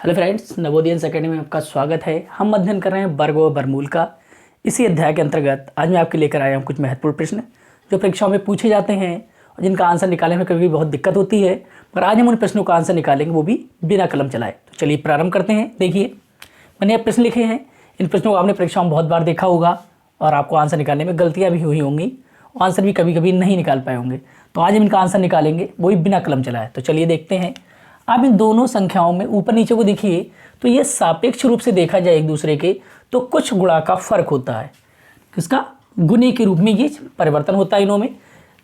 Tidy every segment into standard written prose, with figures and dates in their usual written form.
Hello friends, Navodaya academy में आपका स्वागत है। हम अध्ययन कर रहे हैं वर्ग व वर्गमूल का। इसी अध्याय के अंतर्गत आज मैं आपके लेकर आया हूँ कुछ महत्वपूर्ण प्रश्न जो परीक्षाओं में पूछे जाते हैं और जिनका आंसर निकालने में कभी बहुत दिक्कत होती है, पर आज हम उन प्रश्नों का आंसर निकालेंगे, वो भी बिना कलम चलाए। तो चलिए प्रारंभ करते हैं। देखिए, मैंने ये प्रश्न लिखे हैं। इन प्रश्नों को आपने परीक्षाओं में बहुत बार देखा होगा और आपको आंसर निकालने में गलतियाँ भी हुई होंगी, आंसर भी कभी कभी नहीं निकाल पाए होंगे। तो आज हम इनका आंसर निकालेंगे, वो भी बिना कलम चलाए। तो चलिए देखते हैं। आप इन दोनों संख्याओं में ऊपर नीचे को देखिए तो ये सापेक्ष रूप से देखा जाए एक दूसरे के तो कुछ गुणा का फर्क होता है। किसका? गुणे के रूप में ये परिवर्तन होता है इनों में।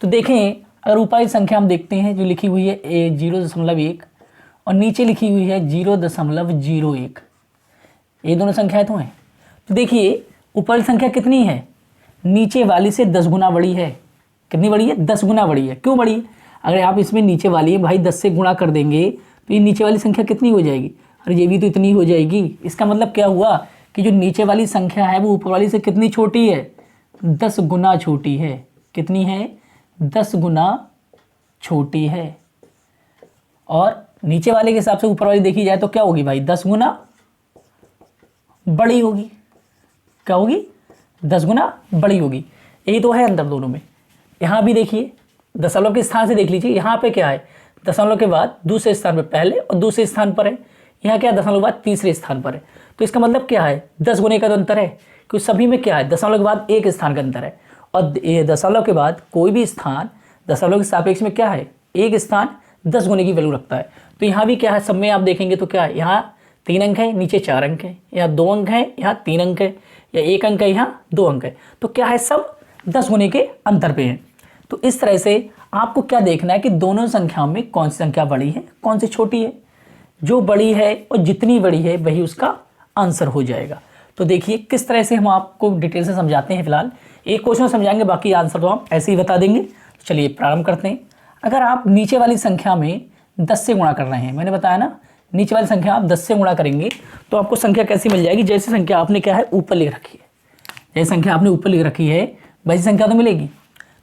तो देखें, अगर ऊपर की संख्या हम देखते हैं जो लिखी हुई है 0.1 और नीचे लिखी हुई है 0.01, ये दोनों संख्याएं तो हैं। तो देखिए ऊपर की संख्या कितनी है? नीचे वाली से 10 गुना बड़ी है। कितनी बड़ी है? 10 गुना बड़ी है। क्यों बड़ी है? अगर आप इसमें नीचे वाली भाई 10 से गुणा कर देंगे तो ये नीचे वाली संख्या कितनी हो जाएगी? अरे ये भी तो इतनी हो जाएगी। इसका मतलब क्या हुआ कि जो नीचे वाली संख्या है वो ऊपर वाली से कितनी छोटी है? 10 गुना छोटी है। कितनी है? 10 गुना छोटी है। और नीचे वाले के हिसाब से ऊपर वाली देखी जाए तो क्या होगी भाई? 10 गुना बड़ी होगी। क्या होगी? 10 गुना बड़ी होगी। यही तो है अंतर दोनों में। यहाँ भी देखिए, दशमलव के स्थान से देख लीजिए। यहाँ पे क्या है? दशमलव के बाद दूसरे स्थान पर पहले और दूसरे स्थान पर है। यहाँ क्या है? दशमलव के बाद तीसरे स्थान पर है। तो इसका मतलब क्या है? 10 गुने का तो अंतर है, क्योंकि सभी में क्या है? दशमलव के बाद एक स्थान का अंतर है। और ये दशमलव के बाद कोई भी स्थान दशमलव के सापेक्ष में क्या है? एक स्थान 10 गुने की वैल्यू रखता है। तो यहाँ भी क्या है? सब में आप देखेंगे तो क्या है? यहाँ 3 अंक है, नीचे 4 अंक है, यहाँ 2 अंक है, यहाँ 3 अंक है, या 1 अंक है, यहाँ 2 अंक है। तो क्या है? सब 10 गुने के अंतर पे हैं। तो इस तरह से आपको क्या देखना है कि दोनों संख्याओं में कौन सी संख्या बड़ी है, कौन सी छोटी है। जो बड़ी है और जितनी बड़ी है वही उसका आंसर हो जाएगा। तो देखिए किस तरह से हम आपको डिटेल से समझाते हैं। फिलहाल एक क्वेश्चन समझाएंगे, बाकी आंसर तो हम ऐसे ही बता देंगे। चलिए प्रारंभ करते हैं। अगर आप नीचे वाली संख्या में 10 से गुणा कर रहे हैं, मैंने बताया ना, नीचे वाली संख्या आप 10 से गुणा करेंगे तो आपको संख्या कैसी मिल जाएगी? जैसी संख्या आपने क्या है ऊपर लिख रखी है, जैसी संख्या आपने ऊपर लिख रखी है वैसी संख्या तो मिलेगी।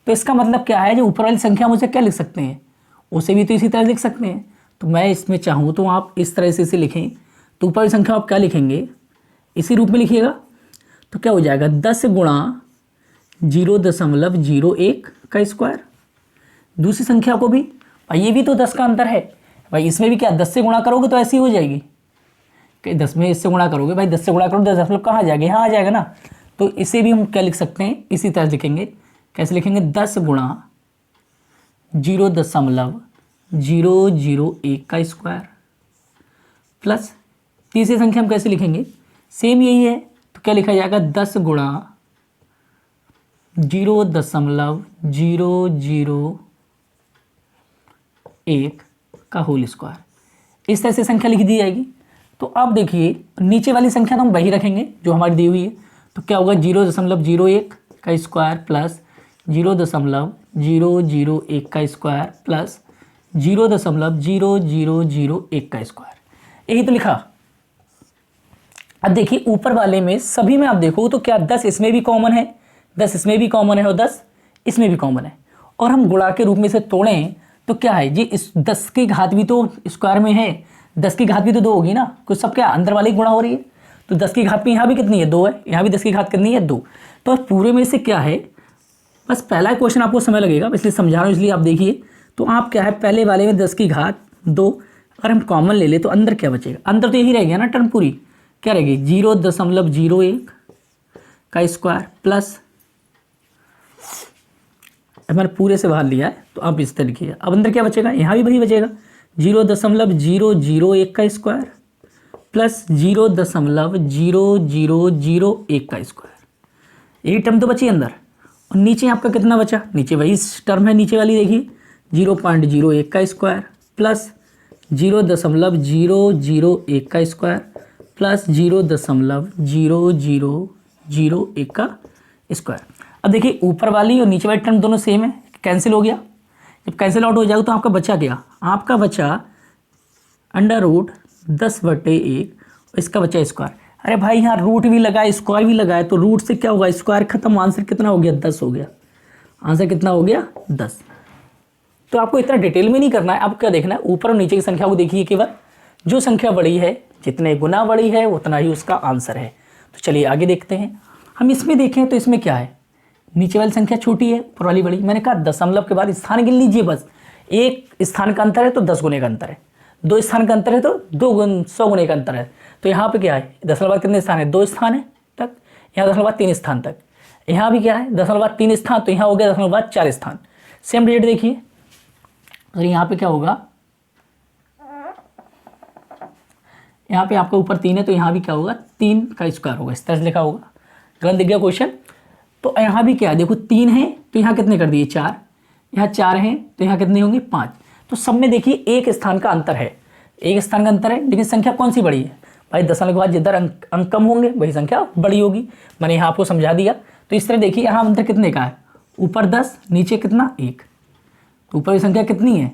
तो इसका मतलब क्या है? जो ऊपर वाली संख्या मुझे क्या लिख सकते हैं, उसे भी तो इसी तरह लिख सकते हैं। तो मैं इसमें चाहूँ तो आप इस तरह से इसे लिखें। तो ऊपर वाली संख्या आप क्या लिखेंगे? इसी रूप में लिखिएगा। तो क्या हो जाएगा? 10 गुणा 0.01 का स्क्वायर। दूसरी संख्या को भी भाई, ये भी तो 10 का अंतर है भाई। इसमें भी क्या 10 से गुणा करोगे तो ऐसी हो जाएगी कि 10 में इससे गुणा करोगे भाई, 10 से गुणा करोगे 10 दशमलव कहाँ आ जाएगा? यहाँ आ जाएगा ना। तो इसे भी हम क्या लिख सकते हैं? इसी तरह लिखेंगे। कैसे लिखेंगे? 10 गुणा 0.001 का स्क्वायर प्लस तीसरी संख्या हम कैसे लिखेंगे? सेम यही है। तो क्या लिखा जाएगा? 10 गुणा 0.001 का होल स्क्वायर। इस तरह से संख्या लिख दी जाएगी। तो अब देखिए नीचे वाली संख्या तो हम वही रखेंगे जो हमारी दी हुई है। तो क्या होगा? 0.01 का स्क्वायर प्लस 0.001 का स्क्वायर प्लस 0.0001 का स्क्वायर। यही तो लिखा। अब देखिए ऊपर वाले में सभी में आप देखो तो क्या 10 इसमें भी कॉमन है, 10 इसमें भी कॉमन है और 10 इसमें भी कॉमन है। और हम गुणा के रूप में से तोड़ें तो क्या है जी? इस 10 की घात भी तो स्क्वायर में है, 10 की घात भी तो 2 होगी ना। कुछ सब क्या अंदर वाले गुणा हो रही है। तो 10 की घात में यहाँ भी कितनी है? 2 है। यहाँ भी 10 की घात कितनी है? 2। तो पूरे में से क्या है? बस पहला क्वेश्चन आपको समय लगेगा, इसलिए समझा रहा हूँ, इसलिए आप देखिए। तो आप क्या है? पहले वाले में 10 की घात 2 अगर हम कॉमन ले ले तो अंदर क्या बचेगा? अंदर तो यही रह गया ना, टर्म पूरी क्या रहेगी? 0.01 का स्क्वायर प्लस, मैंने पूरे से बाहर लिया है तो आप इस तरह लिखिए। अब अंदर क्या बचेगा? यहाँ भी वही बचेगा, 0.001 का स्क्वायर प्लस 0.0001 का स्क्वायर। यही टर्म तो बची अंदर। और नीचे आपका कितना बचा? नीचे वही टर्म है, नीचे वाली देखिए 0.01 का स्क्वायर प्लस 0.001 का स्क्वायर प्लस 0.0001 का स्क्वायर। अब देखिए ऊपर वाली और नीचे वाली टर्म दोनों सेम है, कैंसिल हो गया। जब कैंसिल आउट हो जाएगा तो आपका बचा क्या? आपका बचा √10/1, इसका बचा स्क्वायर। अरे भाई यहाँ रूट भी लगा है, स्क्वायर भी लगा है, तो रूट से क्या होगा? स्क्वायर खत्म। आंसर कितना हो गया? 10 हो गया। आंसर कितना हो गया? 10। तो आपको इतना डिटेल में नहीं करना है। आपको क्या देखना है? ऊपर और नीचे की संख्या को देखिए केवल। जो संख्या बड़ी है जितने गुना बड़ी है उतना ही उसका आंसर है। तो चलिए आगे देखते हैं। हम इसमें देखें तो इसमें क्या है, नीचे वाली संख्या छोटी है, ऊपर वाली बड़ी। मैंने कहा दशमलव के बाद स्थान गिन लीजिए बस। एक स्थान का अंतर है तो 10 गुने का अंतर है, 2 स्थान का अंतर है तो 100 गुने का अंतर है। तो यहाँ पे क्या है, दशमलव बाद कितने स्थान है, 2 स्थान है तक, यहाँ दशमलव बाद 3 स्थान तक। यहाँ भी क्या है, दशमलव बाद 3 स्थान, तो यहाँ हो गया दशमलव बाद 4 स्थान। सेम रिजल्ट देखिए, और यहाँ पे क्या होगा, यहाँ पे आपका ऊपर 3 है तो यहाँ भी क्या होगा, 3 का स्क्वायर होगा, इस तरह से लिखा होगा। गलत दिख गया क्वेश्चन। तो यहाँ भी क्या है, देखो 3 है तो यहाँ कितने कर दिए, 4, यहाँ 4 हैं तो यहाँ कितने होंगे, 5। तो सब में देखिए एक स्थान का अंतर है, एक स्थान का अंतर है, लेकिन संख्या कौन सी बड़ी है भाई, दशमलव के बाद जिधर अंक कम होंगे वही संख्या बड़ी होगी। मैंने यहाँ आपको समझा दिया। तो इस तरह देखिए यहाँ अंतर कितने का है, ऊपर 10 नीचे कितना 1, तो ऊपर की संख्या कितनी है,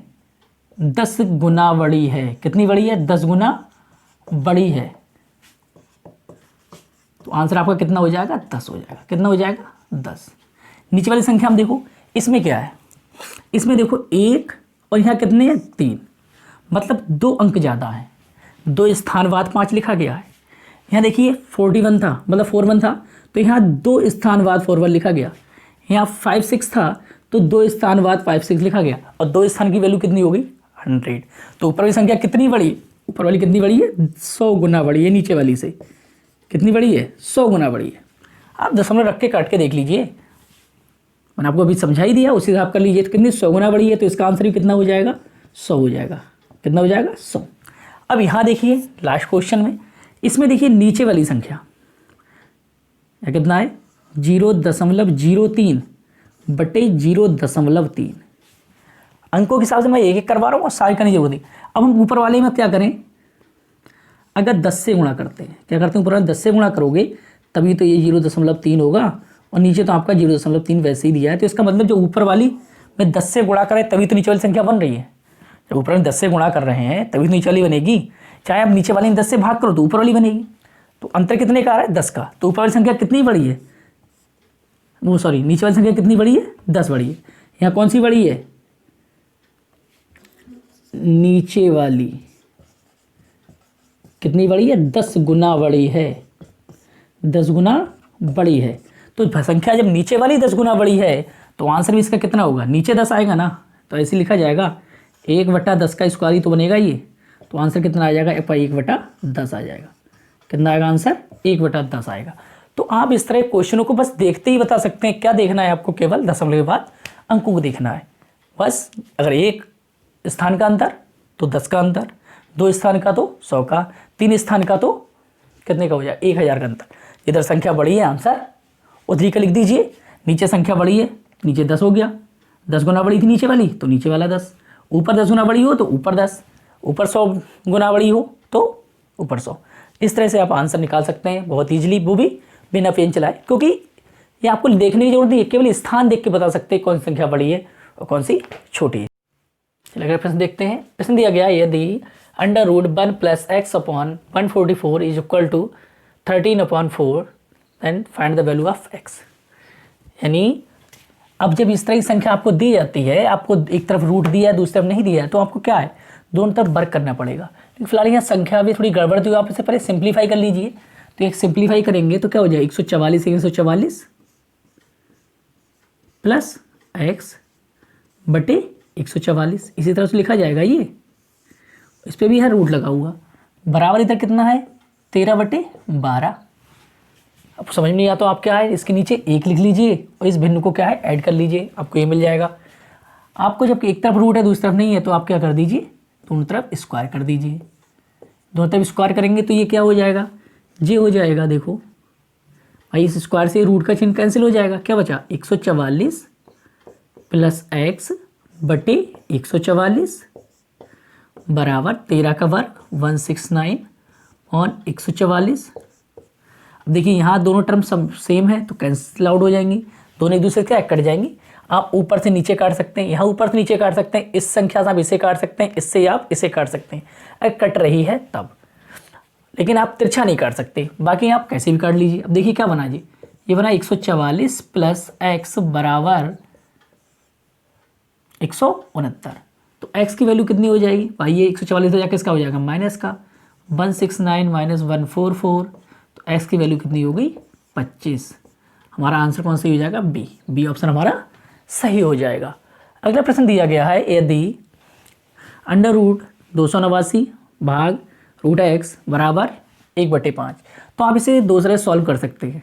10 गुना बड़ी है। कितनी बड़ी है, 10 गुना बड़ी है। तो आंसर आपका कितना हो जाएगा, 10 हो जाएगा। कितना हो जाएगा, 10। नीचे वाली संख्या हम देखो, इसमें क्या है, इसमें देखो 1 और यहाँ कितने हैं, 3, मतलब 2 अंक ज़्यादा हैं, 2 स्थान बाद 5 लिखा गया है। यहाँ देखिए 41 था, मतलब 41 था तो यहाँ 2 स्थान बाद 41 लिखा गया। यहाँ 56 था तो 2 स्थान बाद 56 लिखा गया, और 2 स्थान की वैल्यू कितनी हो गई, 100। तो ऊपर वाली संख्या कितनी बड़ी, ऊपर वाली कितनी बड़ी है, 100 गुना बड़ी है नीचे वाली से। कितनी बड़ी है, 100 गुना बड़ी है। आप दशमलव रख के काट के देख लीजिए, मैंने आपको अभी समझा ही दिया, उसी हिसाब कर लीजिए। तो कितनी, 100 गुना बड़ी है, तो इसका आंसर भी कितना हो जाएगा, 100 हो जाएगा। कितना हो जाएगा, 100। अब यहाँ देखिए लास्ट क्वेश्चन में, इसमें देखिए नीचे वाली संख्या यह कितना है, 0.03 बटे 0.3। अंकों के हिसाब से मैं एक एक करवा रहा हूँ और सारी करने की जरूरत नहीं। अब हम ऊपर वाले में क्या करें, अगर 10 से गुणा करते हैं, क्या करते हैं, ऊपर वाले 10 से गुणा करोगे तभी तो ये 0.3 होगा, और नीचे तो आपका 0.3 वैसे ही दिया है। तो इसका मतलब जो ऊपर वाली में 10 से गुणा करें तभी तो नीचे वाली संख्या बन रही है। जब ऊपर वाली 10 से गुणा कर रहे हैं तभी तो नीचे वाली बनेगी। चाहे आप नीचे वाली 10 से भाग करो तो ऊपर वाली बनेगी। तो अंतर कितने का आ रहा है, 10 का। तो ऊपर वाली संख्या कितनी बड़ी है, वो सॉरी नीचे वाली संख्या कितनी बड़ी है, 10 बड़ी है। यहाँ कौन सी बड़ी है, नीचे वाली कितनी बड़ी है, 10 गुना बड़ी है, 10 गुना बड़ी है। तो संख्या जब नीचे वाली 10 गुना बड़ी है तो आंसर भी इसका कितना होगा, नीचे 10 आएगा ना, तो ऐसे लिखा जाएगा 1/10 का स्क्वायर ही तो बनेगा ये। तो आंसर कितना आ जाएगा, 1/10 आ जाएगा। कितना आएगा आंसर, 1/10 आएगा। तो आप इस तरह क्वेश्चनों को बस देखते ही बता सकते हैं। क्या देखना है आपको, केवल दशमलव के बाद अंकों को देखना है बस। अगर एक स्थान का अंतर तो 10 का अंतर, 2 स्थान का तो 100 का, 3 स्थान का तो कितने का हो जाए, 1000 का अंतर। इधर संख्या बड़ी है आंसर उधरी का लिख दीजिए, नीचे संख्या बड़ी है नीचे 10 हो गया, 10 गुना बड़ी थी नीचे वाली तो नीचे वाला 10, ऊपर 10 गुना बड़ी हो तो ऊपर 10, ऊपर 100 गुना बड़ी हो तो ऊपर 100। इस तरह से आप आंसर निकाल सकते हैं बहुत ईजिली, वो भी बिना पेन चलाए, क्योंकि ये आपको देखने की जरूरत नहीं है, केवल स्थान देख के बता सकते हैं कौन सी संख्या बड़ी है और कौन सी छोटी है। चलिए अगर प्रश्न देखते हैं। प्रश्न दिया गया है, यदि √1 + x/144 is equal to 13/4 then find the value of x। यानी अब जब इस तरह की संख्या आपको दी जाती है, आपको एक तरफ रूट दिया है दूसरी तरफ नहीं दिया है, तो आपको क्या है, दोनों तरफ वर्क करना पड़ेगा। लेकिन फिलहाल यहाँ संख्या भी थोड़ी गड़बड़ थी, आप इसे पहले सिंप्लीफाई कर लीजिए। तो एक सिंप्लीफाई करेंगे तो क्या हो जाए, 144 प्लस x बटे 144, इसी तरह से लिखा जाएगा ये। इस पर भी है रूट लगा हुआ, बराबर इधर कितना है 13/12। अब समझ में नहीं आता तो आप क्या है, इसके नीचे 1 लिख लीजिए और इस भिन्न को क्या है ऐड कर लीजिए, आपको ये मिल जाएगा। आपको जब एक तरफ रूट है दूसरी तरफ नहीं है तो आप क्या कर दीजिए, दोनों तरफ स्क्वायर कर दीजिए। दोनों तरफ स्क्वायर करेंगे तो ये क्या हो जाएगा, ये हो जाएगा। देखो भाई इस स्क्वायर से रूट का चिन्ह कैंसिल हो जाएगा, क्या बचा 144 प्लस x बटे 144 बराबर 13 का वर्ग 169 और 144। अब देखिए यहाँ दोनों टर्म सेम है तो कैंसिल आउट हो जाएंगी, दोनों एक दूसरे से कट जाएंगी। आप ऊपर से नीचे काट सकते हैं, यहाँ ऊपर से नीचे काट सकते हैं, इस संख्या से आप इसे काट सकते हैं, इससे आप इसे काट सकते हैं अगर कट रही है तब। लेकिन आप तिरछा नहीं काट सकते, बाकी आप कैसे भी काट लीजिए। अब देखिए क्या बना जी, ये बना 144 प्लस x बराबर 169। तो x की वैल्यू कितनी हो जाएगी भाई, ये 144 हो जाकर इसका हो जाएगा माइनस का, 169 माइनस 144, तो x की वैल्यू कितनी हो गई 25। हमारा आंसर कौन सा हो जाएगा बी ऑप्शन हमारा सही हो जाएगा। अगला प्रश्न दिया गया है, यदि अंडर रूट 289 भाग रूट एक्स बराबर 1/5, तो आप इसे दो तरह सॉल्व कर सकते हैं।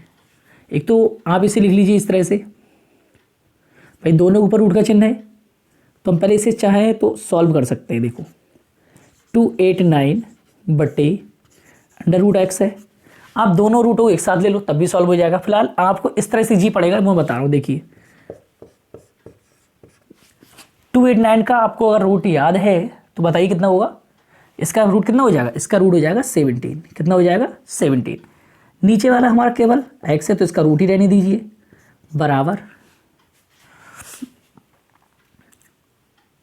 एक तो आप इसे लिख लीजिए इस तरह से, भाई दोनों ऊपर रूट का चिन्ह है, तो हम पहले इसे चाहें तो सॉल्व कर सकते हैं। देखो 289 बटे अंडर रूट एक्स है, आप दोनों रूट को एक साथ ले लो तब भी सॉल्व हो जाएगा। फिलहाल आपको इस तरह से जी पड़ेगा, मैं बता रहा हूँ। देखिए 289 का आपको अगर रूट याद है तो बताइए कितना होगा। इसका रूट कितना हो जाएगा, इसका रूट हो जाएगा 17। कितना हो जाएगा 17। नीचे वाला हमारा केवल x है तो इसका रूट ही रहने दीजिए, बराबर।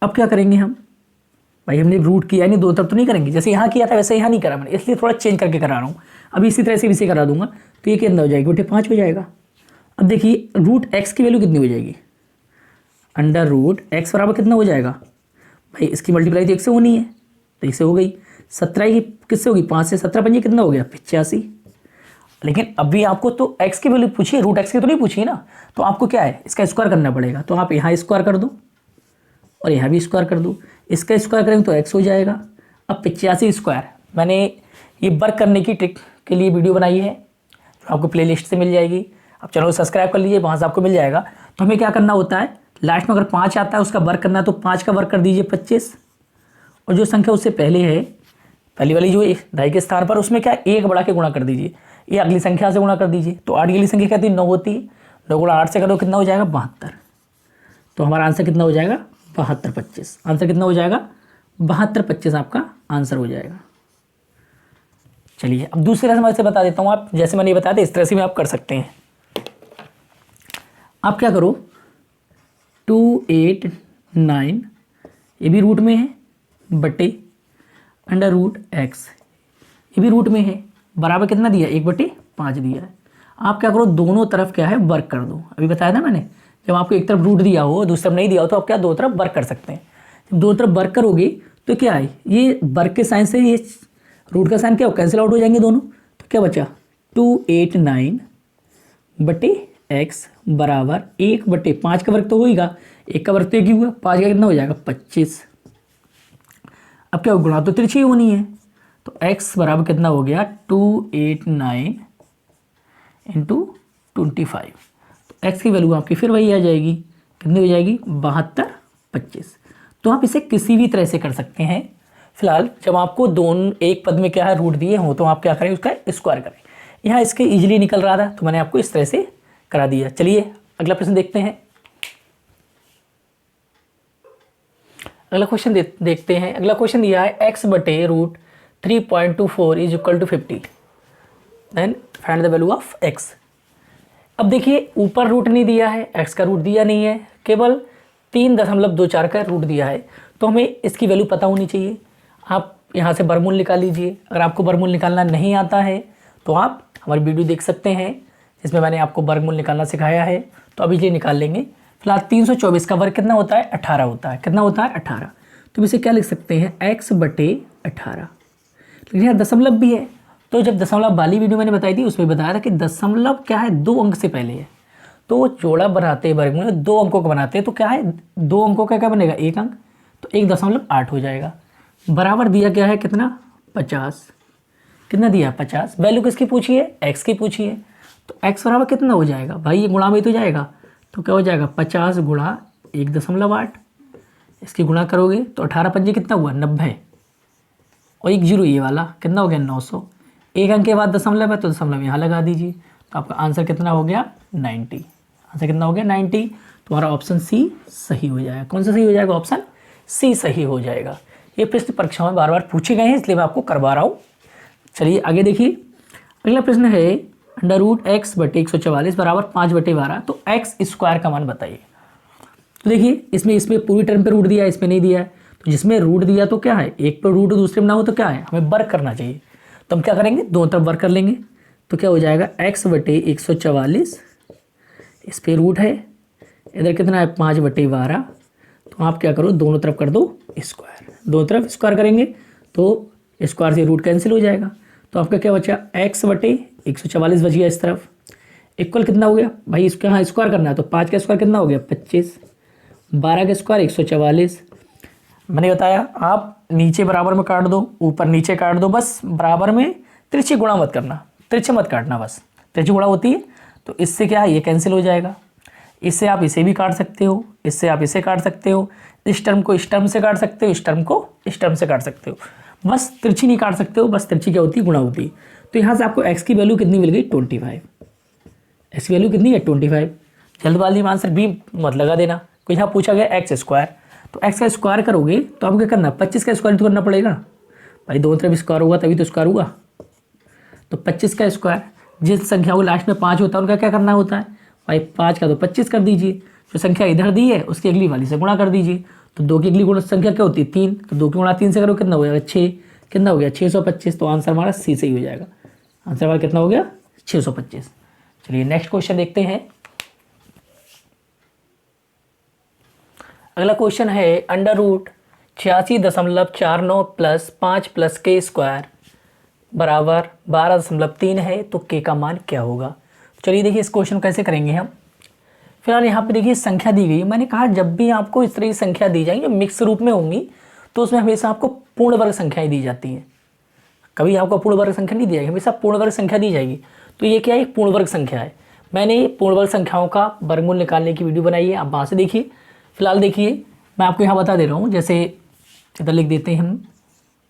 अब क्या करेंगे हम, भाई हमने रूट किया नहीं, दो तरफ तो नहीं करेंगे, जैसे यहाँ किया था वैसे यहाँ नहीं करा मैंने, इसलिए थोड़ा चेंज करके करा रहा हूँ। अभी इसी तरह से भी इसे करा दूंगा, तो ये कितना हो जाएगी 5 हो जाएगा। अब देखिए रूट एक्स की वैल्यू कितनी हो जाएगी, अंडर रूट एक्स बराबर कितना हो जाएगा, भाई इसकी मल्टीप्लाई तो 1 से होनी है, तो 1 से हो गई। 17 की किससे होगी, 5 से, 17 पंजे कितना हो गया 85। लेकिन अभी आपको तो x की वैल्यू पूछी है, रूट एक्स की तो नहीं पूछी ना, तो आपको क्या है इसका स्क्वायर करना पड़ेगा। तो आप यहाँ स्क्वायर कर दो और यहाँ भी स्क्वायर कर दो, इसका स्क्वायर करेंगे तो x हो जाएगा। अब 85 स्क्वायर, मैंने ये वर्क करने की ट्रिक के लिए वीडियो बनाई है, जो आपको प्लेलिस्ट से मिल जाएगी। आप चैनल को सब्सक्राइब कर लीजिए, वहाँ से आपको मिल जाएगा। तो हमें क्या करना होता है, लास्ट में अगर 5 आता है उसका वर्क करना है, तो 5 का वर्क कर दीजिए 25, और जो संख्या उससे पहले है, पहली वाली जो दाई के स्थान पर, उसमें क्या 1 बढ़ा के गुणा कर दीजिए, ये अगली संख्या से गुणा कर दीजिए। तो 8 की अगली संख्या क्या थी 9 होती है, 9 गुणा 8 से करो कितना हो जाएगा 72। तो हमारा आंसर कितना हो जाएगा 72 25। आंसर कितना हो जाएगा 72 25 आपका आंसर हो जाएगा। चलिए अब दूसरी तरह से मैं इसे बता देता हूँ, आप जैसे मैंने ये बताया था इस तरह से भी आप कर सकते हैं। आप क्या करो 289 ये भी रूट में है बटे अंडर रूट एक्स ये भी रूट में है, बराबर कितना दिया 1/5 दिया है। आप क्या करो दोनों तरफ क्या है वर्क कर दो। अभी बताया था मैंने, जब आपको एक तरफ रूट दिया हो दूसरी तरफ नहीं दिया हो तो आप क्या दो तरफ वर्क कर सकते हैं। जब दो तरफ वर्क करोगे तो क्या है, ये वर्क के साइन से ये रूट का साइन क्या हो कैंसिल आउट हो जाएंगे दोनों। तो क्या बचा 289 बटे एक्स बराबर 1/5 का वर्क तो होगा, 1 का वर्क तो 1 ही हुआ, 5 का कितना हो जाएगा 25। अब क्या गुणा तो तिरछी होनी है, तो x बराबर कितना हो गया 289 इंटू 25। तो x की वैल्यू आपकी फिर वही आ जाएगी, कितनी हो जाएगी 72 25। तो आप इसे किसी भी तरह से कर सकते हैं। फिलहाल जब आपको दोनों एक पद में क्या है रूट दिए हो तो आप क्या करें उसका स्क्वायर करें। यहाँ इसके इजीली निकल रहा था तो मैंने आपको इस तरह से करा दिया। चलिए अगला प्रश्न देखते हैं। अगला क्वेश्चन देखते हैं। अगला क्वेश्चन दिया है x बटे root 3.24 is equal to 50, then find the value of x। अब देखिए ऊपर रूट नहीं दिया है, x का रूट दिया नहीं है, केवल 3.24 का रूट दिया है, तो हमें इसकी वैल्यू पता होनी चाहिए। आप यहाँ से वर्गमूल निकाल लीजिए। अगर आपको वर्गमूल निकालना नहीं आता है तो आप हमारी वीडियो देख सकते हैं जिसमें मैंने आपको वर्गमूल निकालना सिखाया है, तो अभी ये निकाल लेंगे। फिलहाल 324 का वर्ग कितना होता है 18 होता है। कितना होता है 18। तो इसे क्या लिख सकते हैं x बटे 18। लेकिन यहाँ दशमलव भी है, तो जब दशमलव वाली वीडियो मैंने बताई थी उसमें बताया था कि दशमलव क्या है 2 अंक से पहले है, तो जोड़ा बनाते वर्गमूल 2 अंकों का बनाते हैं, तो क्या है 2 अंकों का क्या बनेगा 1 अंक, तो 1.8 हो जाएगा। बराबर दिया क्या है कितना 50। कितना दिया 50। वैल्यू किसकी पूछी है x की पूछी है, तो x बराबर कितना हो जाएगा भाई, ये गुणा में तो जाएगा, तो क्या हो जाएगा 50 गुणा 1.8। इसकी गुणा करोगे तो 18 पंजे कितना हुआ 90, और 1 जीरो ये वाला कितना हो गया 900। 1 अंक के बाद दशमलव है तो दशमलव यहाँ लगा दीजिए, तो आपका आंसर कितना हो गया 90। आंसर कितना हो गया 90। तो हमारा ऑप्शन सी सही हो जाएगा। कौन सा सही हो जाएगा, ऑप्शन सी सही हो जाएगा। ये प्रश्न परीक्षाओं में बार बार पूछे गए हैं इसलिए मैं आपको करवा रहा हूँ। चलिए आगे देखिए। अगला प्रश्न है अंडर रूट एक्स बटे 144 बराबर 5/12, तो एक्स स्क्वायर का मान बताइए। तो देखिए इसमें पूरी टर्म पे रूट दिया है, इसमें नहीं दिया है, तो जिसमें रूट दिया तो क्या है एक पर रूट दूसरे में ना हो तो क्या है हमें वर्क करना चाहिए। तो हम क्या करेंगे दोनों तरफ वर्क कर लेंगे, तो क्या हो जाएगा x बटे 144, इस पर रूट है, इधर कितना है 5/12। तो आप क्या करो दोनों तरफ कर दो स्क्वायर, दोनों तरफ स्क्वायर करेंगे तो स्क्वायर से रूट कैंसिल हो जाएगा, तो आपका क्या बचा x बटे 144 बच गया इस तरफ। इक्वल कितना हो गया भाई, इसके यहाँ स्क्वायर करना है तो 5 का स्क्वायर कितना हो गया 25, 12 का स्क्वायर 144। मैंने बताया आप नीचे बराबर में काट दो, ऊपर नीचे काट दो, बस बराबर में तिरछी गुणा मत करना, तिरछे मत काटना, बस तिरछी गुणा होती है तो इससे क्या है ये कैंसिल हो जाएगा। इससे आप इसे भी काट सकते हो, इससे आप इसे काट सकते हो, इस टर्म को इस टर्म से काट सकते हो, इस टर्म को इस टर्म से काट सकते हो, बस तिरछी नहीं काट सकते हो, बस तिरछी क्या होती है गुणा होती है। तो यहाँ से आपको x की वैल्यू कितनी मिल गई 25, x की वैल्यू कितनी है 25। जल्दबाजी में आंसर भी मत लगा देना, कोई यहाँ पूछा गया एक्स स्क्वायर, तो x का स्क्वायर करोगे तो आपको क्या करना 25 का स्क्वायर तो करना पड़ेगा भाई, दोनों तरफ स्क्वायर होगा तभी तो स्क्वायर होगा। तो 25 का स्क्वायर, जिस संख्या को लास्ट में 5 होता है उनका क्या करना होता है भाई, 5 का तो 25 कर दीजिए, जो संख्या इधर दी है उसकी अगली वाली से गुणा कर दीजिए। तो 2 की अगली गुणा संख्या क्या होती है 3, तो 2 की गुणा 3 से करो कितना हो जाएगा 6, कितना हो गया 625। तो आंसर हमारा सी से ही हो जाएगा, आंसर हमारा कितना हो गया 625। चलिए नेक्स्ट क्वेश्चन देखते हैं। अगला क्वेश्चन है अंडर रूट 86.49 प्लस 5 प्लस के स्क्वायर बराबर 12.3 है, तो के का मान क्या होगा। चलिए देखिए इस क्वेश्चन कैसे करेंगे हम। फिलहाल यहाँ पे देखिए संख्या दी गई, मैंने कहा जब भी आपको इस तरह की संख्या दी जाएंगी जो मिक्स रूप में होंगी तो उसमें हमेशा आपको पूर्ण वर्ग संख्याएं दी जाती हैं, कभी आपको पूर्ण वर्ग संख्या नहीं दी जाएगी, हमेशा पूर्ण वर्ग संख्या दी जाएगी। तो ये क्या है एक पूर्ण वर्ग संख्या है। मैंने पूर्ण वर्ग संख्याओं का वर्गमूल निकालने की वीडियो बनाई है, आप वहाँ से देखिए। फिलहाल देखिए मैं आपको यहाँ बता दे रहा हूँ, जैसे इधर लिख देते हैं हम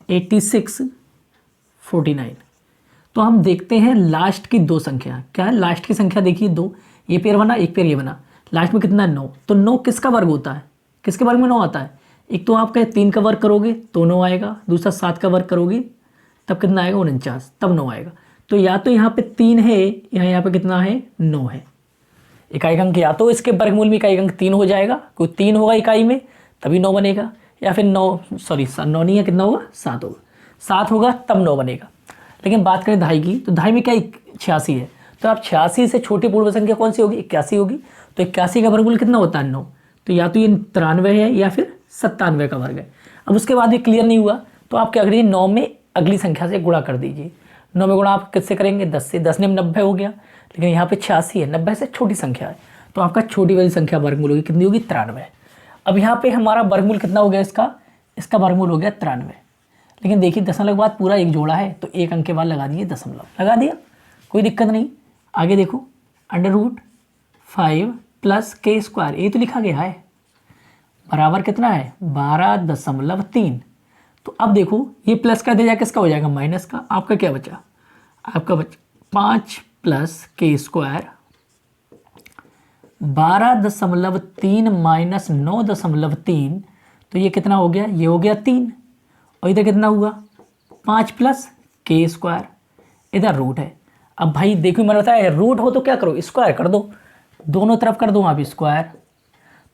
8649, तो हम देखते हैं लास्ट की 2 संख्या क्या है, लास्ट की संख्या देखिए 2, ये पेयर बना एक पेयर ये बना, लास्ट में कितना 9, तो 9 किसका वर्ग होता है, किसके वर्ग में 9 आता है, एक तो आपका 3 का वर्ग करोगे तो 9 आएगा, दूसरा 7 का वर्ग करोगे तब कितना आएगा 49, तब 9 आएगा। तो या तो यहाँ पे 3 है या यहाँ पे कितना है 9 है। इकाई अंक या तो इसके वर्गमूल में इकाई अंक 3 हो जाएगा, कोई 3 होगा इकाई में तभी 9 बनेगा, या फिर 9 नहीं है कितना होगा 7 होगा, 7 होगा तब 9 बनेगा। लेकिन बात करें दहाई की, तो दहाई में क्या 86 है, तो आप 86 से छोटी पूर्ण संख्या कौन सी होगी 81 होगी, तो 81 का वर्गमूल कितना होता है 9, तो या तो ये 93 है या फिर 97 का वर्ग है। अब उसके बाद ये क्लियर नहीं हुआ तो आप क्या करिए 9 में अगली संख्या से गुणा कर दीजिए, 9 में गुणा आप किससे करेंगे 10 से, 10 ने 90 हो गया, लेकिन यहाँ पे 86 है, 90 से छोटी संख्या है तो आपका छोटी वाली संख्या वर्गमूल होगी कितनी होगी 93। अब यहाँ पे हमारा वर्गमूल कितना हो गया इसका वर्गमूल हो गया 93, लेकिन देखिए दशमलव के बाद पूरा एक जोड़ा है तो एक अंक के बाद लगा दिए दशमलव, लगा दिया कोई दिक्कत नहीं। आगे देखो अंडर रूट 5 प्लस के स्क्वायर, ये तो लिखा गया है बराबर कितना है 12.3। तो अब देखो ये प्लस का दे जाए किसका हो जाएगा माइनस का, आपका क्या बचा, आपका बचा 5 प्लस के स्क्वायर 12.3 माइनस 9.3, तो ये कितना हो गया, ये हो गया 3, और इधर कितना हुआ 5 प्लस के स्क्वायर, इधर रूट है। अब भाई देखो मैंने बताया रूट हो तो क्या करो स्क्वायर कर दो, दोनों तरफ कर दो आप स्क्वायर,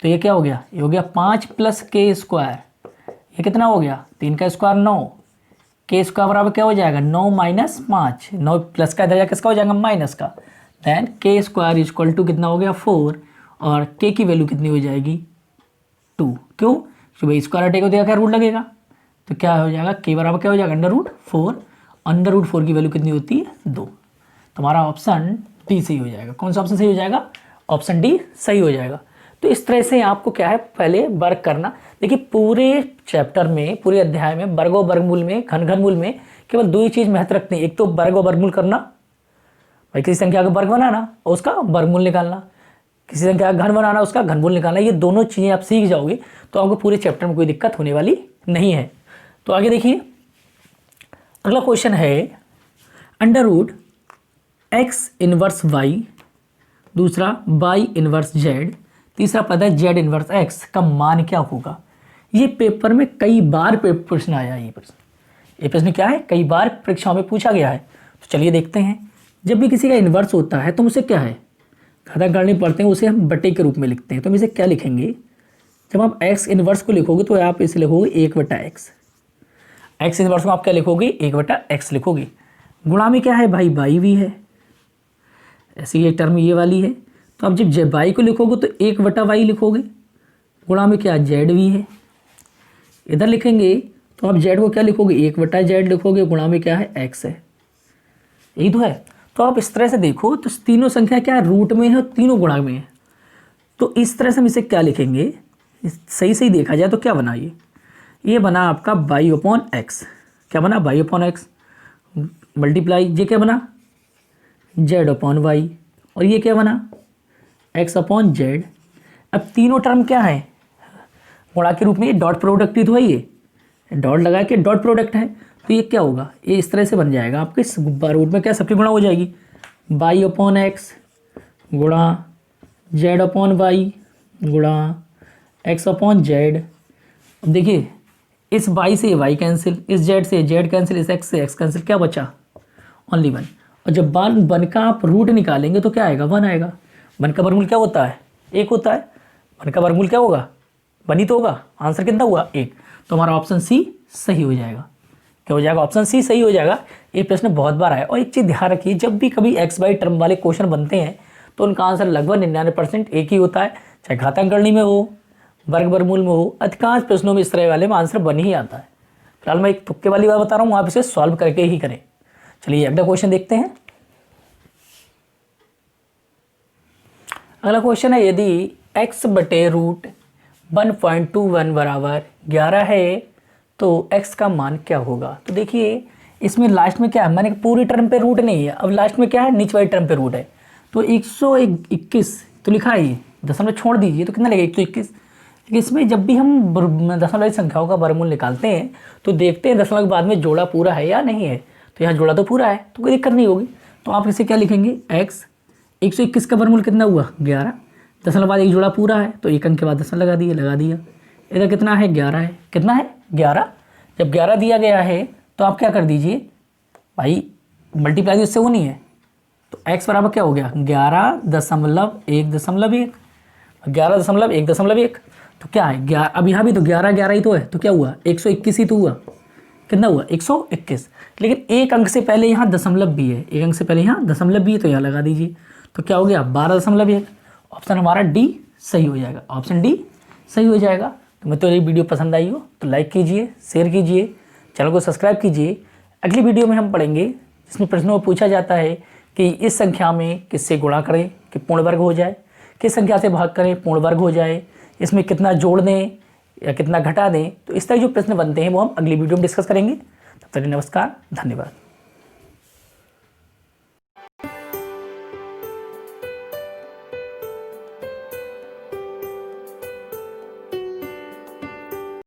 तो ये क्या हो गया, ये हो गया 5 प्लस के स्क्वायर, ये कितना हो गया 3 का स्क्वायर 9, के स्क्वायर बराबर क्या हो जाएगा 9 माइनस 5, 9 प्लस का इधर किसका हो जाएगा माइनस का, देन के स्क्वायर इक्वल टू कितना हो गया 4, और के की वैल्यू कितनी हो जाएगी 2, क्यों क्योंकि भाई स्क्वायर हटेगा तो क्या रूट लगेगा, तो क्या हो जाएगा के बराबर क्या हो जाएगा अंडर रूट 4, अंडर रूट 4 की वैल्यू कितनी होती है 2। तो हमारा ऑप्शन डी सही हो जाएगा। कौन सा ऑप्शन सही हो जाएगा, ऑप्शन डी सही हो जाएगा। तो इस तरह से आपको क्या है पहले वर्ग करना। देखिए पूरे चैप्टर में पूरे अध्याय में वर्ग और वर्गमूल में घनमूल में केवल 2 ही चीज़ महत्व रखती है, एक तो वर्ग और वर्गमूल करना, भाई किसी संख्या का वर्ग बनाना और उसका वर्गमूल निकालना, किसी संख्या का घन बनाना उसका घनमूल निकालना, ये दोनों चीज़ें आप सीख जाओगे तो आपको पूरे चैप्टर में कोई दिक्कत होने वाली नहीं है। तो आगे देखिए अगला क्वेश्चन है under root X inverse Y, दूसरा वाई इनवर्स जेड, तीसरा पद है जेड इनवर्स एक्स का मान क्या होगा। ये पेपर में कई बार प्रश्न आया है, ये प्रश्न क्या है कई बार परीक्षाओं में पूछा गया है। तो चलिए देखते हैं। जब भी किसी का इन्वर्स होता है तो उसे क्या है घाता करनी पड़ते हैं, उसे हम बटे के रूप में लिखते हैं। तो हम इसे क्या लिखेंगे, जब आप एक्स इन्वर्स को लिखोगे तो आप इसे लिखोगे 1/x, एक्स इन्वर्स को आप क्या लिखोगे 1/x लिखोगे। गुणा में क्या है भाई वाई भी है, ऐसी ये टर्म ये वाली है, तो आप जब वाई को लिखोगे तो 1/y लिखोगे। गुणा में क्या जेड भी है, इधर लिखेंगे तो आप जेड को क्या लिखोगे, 1/z लिखोगे, गुणा में क्या है, x है, यही तो है। तो आप इस तरह से देखो तो तीनों संख्या क्या है, रूट में है और तीनों गुणा में है। तो इस तरह से हम इसे क्या लिखेंगे, सही सही देखा जाए तो क्या बना, ये बना आपका y/x। क्या बना, y/x मल्टीप्लाई, ये क्या बना, z/y, और ये क्या बना, x/z। अब तीनों टर्म क्या है, गुणा के रूप में, ये डॉट प्रोडक्ट ही तो है, ये डॉट लगा के डॉट प्रोडक्ट है। तो ये क्या होगा, ये इस तरह से बन जाएगा आपके रूट में क्या सबकी गुणा हो जाएगी, y/x गुणा z/y गुणा x/z। अब देखिए इस y से y कैंसिल, इस z से z कैंसिल, इस x से x कैंसिल, क्या बचा, ओनली 1। और जब वन का आप रूट निकालेंगे तो क्या आएगा, 1 आएगा। 1 का वर्गमूल क्या होता है, 1 होता है। 1 का वर्गमूल क्या होगा, 1 ही तो होगा। आंसर कितना हुआ, 1। तो हमारा ऑप्शन सी सही हो जाएगा। क्या हो जाएगा, ऑप्शन सी सही हो जाएगा। ये प्रश्न बहुत बार आया। और एक चीज़ ध्यान रखिए, जब भी कभी एक्स वाई टर्म वाले क्वेश्चन बनते हैं तो उनका आंसर लगभग 99% एक ही होता है, चाहे घातांक गणनी में हो, वर्ग वर्गमूल में हो। अधिकांश प्रश्नों में इस तरह वाले में आंसर बन ही आता है। फिलहाल मैं एक तुक्के वाली बात बता रहा हूँ, आप इसे सॉल्व करके ही करें। चलिए अगला क्वेश्चन देखते हैं। अगला क्वेश्चन है, यदि x/√1.21 बराबर 11 है तो x का मान क्या होगा। तो देखिए इसमें लास्ट में क्या है, मैंने पूरी टर्म पे रूट नहीं है, अब लास्ट में क्या है, नीचे वाली टर्म पे रूट है। तो 121 तो लिखा है, ये दशमलव छोड़ दीजिए तो कितना लगेगा, 121। इसमें जब भी हम दशमलव वाली संख्याओं का वर्गमूल निकालते हैं तो देखते हैं दशमलव के बाद में जोड़ा पूरा है या नहीं है। तो यहाँ जोड़ा तो पूरा है तो कोई दिक्कत नहीं होगी। तो आप इसे क्या लिखेंगे, x 121 का वर्गमूल कितना हुआ, 11। दशमलव बाद एक जोड़ा पूरा है तो एक अंक के बाद दशमलव लगा दिया। इधर कितना है, 11 है। कितना है, 11। जब 11 दिया गया है तो आप क्या कर दीजिए भाई, मल्टीप्लाई तो इससे वो नहीं है। तो x बराबर क्या हो गया, 11.1.1, 11.1.1। तो क्या है, अब यहाँ भी तो 11 ही तो है। तो क्या हुआ, 121 ही तो हुआ। कितना हुआ, 121। लेकिन एक अंक से पहले यहाँ दशमलव भी है, एक अंक से पहले यहाँ दशमलव भी है, तो यहाँ लगा दीजिए। तो क्या हो गया, 12.1। ऑप्शन हमारा डी सही हो जाएगा, ऑप्शन डी सही हो जाएगा। तो मैं तो ये वीडियो पसंद आई हो तो लाइक कीजिए, शेयर कीजिए, चैनल को सब्सक्राइब कीजिए। अगली वीडियो में हम पढ़ेंगे जिसमें प्रश्नों में पूछा जाता है कि इस संख्या में किससे गुणा करें कि पूर्ण वर्ग हो जाए, किस संख्या से भाग करें पूर्ण वर्ग हो जाए, इसमें कितना जोड़ दें या कितना घटा दें। तो इस तरह जो प्रश्न बनते हैं वो हम अगली वीडियो में डिस्कस करेंगे। तब तक नमस्कार, धन्यवाद।